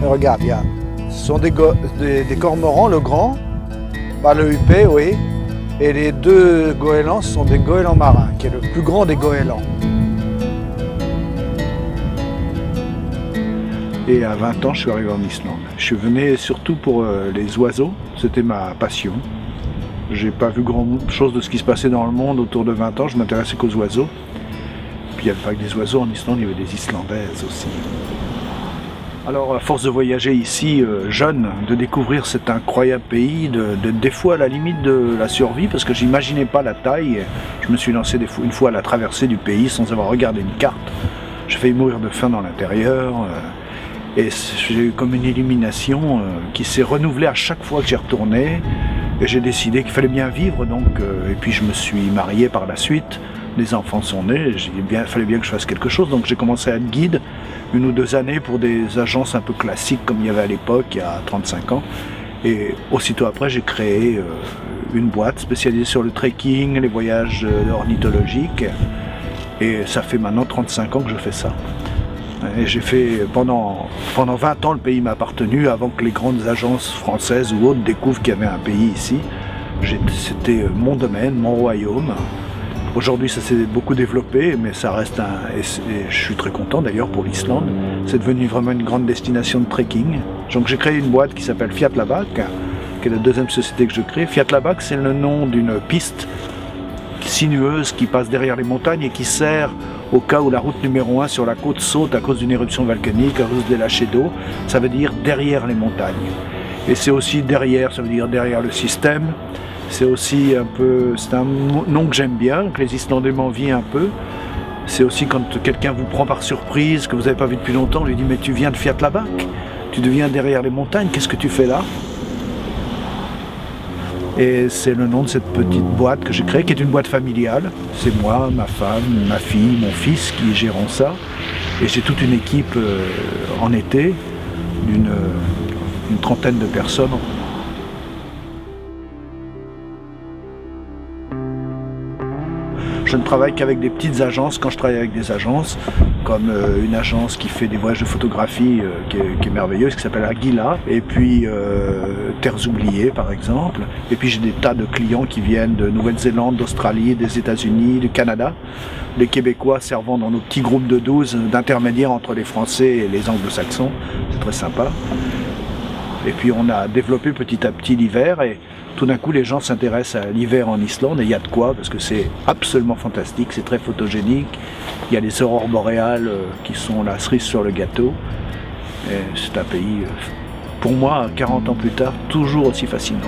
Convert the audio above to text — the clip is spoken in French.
Regarde, ce sont des cormorans, le grand, le huppé, oui, et les deux goélands, ce sont des goélands marins, qui est le plus grand des goélands. Et à 20 ans, je suis arrivé en Islande. Je suis venu surtout pour les oiseaux, c'était ma passion. J'ai pas vu grand chose de ce qui se passait dans le monde autour de 20 ans, je m'intéressais qu'aux oiseaux. Puis il n'y avait pas que des oiseaux en Islande, il y avait des Islandaises aussi. Alors à force de voyager ici, jeune, de découvrir cet incroyable pays, des fois à la limite de la survie, parce que j'imaginais pas la taille, je me suis lancé une fois à la traversée du pays sans avoir regardé une carte. J'ai failli mourir de faim dans l'intérieur, et j'ai eu comme une illumination qui s'est renouvelée à chaque fois que j'y retournais, et j'ai décidé qu'il fallait bien vivre, donc, et puis je me suis marié par la suite. Les enfants sont nés, il fallait bien que je fasse quelque chose, donc j'ai commencé à être guide 1 ou 2 années pour des agences un peu classiques comme il y avait à l'époque, il y a 35 ans. Et aussitôt après, j'ai créé une boîte spécialisée sur le trekking, les voyages ornithologiques. Et ça fait maintenant 35 ans que je fais ça. Et j'ai fait pendant 20 ans, le pays m'a appartenu avant que les grandes agences françaises ou autres découvrent qu'il y avait un pays ici. C'était mon domaine, mon royaume. Aujourd'hui, ça s'est beaucoup développé, mais ça reste et je suis très content d'ailleurs pour l'Islande. C'est devenu vraiment une grande destination de trekking. Donc j'ai créé une boîte qui s'appelle Fjallabyggð, qui est la deuxième société que je crée. Fjallabyggð, c'est le nom d'une piste sinueuse qui passe derrière les montagnes et qui sert au cas où la route numéro 1 sur la côte saute à cause d'une éruption volcanique, à cause des lâchers d'eau. Ça veut dire derrière les montagnes. Et c'est aussi derrière, ça veut dire derrière le système. C'est aussi un peu, c'est un nom que j'aime bien, que les Islandais m'envient un peu. C'est aussi quand quelqu'un vous prend par surprise, que vous n'avez pas vu depuis longtemps, on lui dit mais tu viens de Fjallabyggð, tu deviens derrière les montagnes, qu'est-ce que tu fais là? Et c'est le nom de cette petite boîte que j'ai créée, qui est une boîte familiale. C'est moi, ma femme, ma fille, mon fils qui gérons ça. Et j'ai toute une équipe en été, d'une trentaine de personnes. Je ne travaille qu'avec des petites agences quand je travaille avec des agences, comme une agence qui fait des voyages de photographie qui est merveilleuse, qui s'appelle Aguila, et puis Terres oubliées par exemple. Et puis j'ai des tas de clients qui viennent de Nouvelle-Zélande, d'Australie, des États-Unis, du Canada. Les Québécois servant dans nos petits groupes de 12 d'intermédiaires entre les Français et les Anglo-Saxons. C'est très sympa. Et puis on a développé petit à petit l'hiver et tout d'un coup les gens s'intéressent à l'hiver en Islande et il y a de quoi parce que c'est absolument fantastique, c'est très photogénique. Il y a les aurores boréales qui sont la cerise sur le gâteau. Et c'est un pays, pour moi, 40 ans plus tard, toujours aussi fascinant.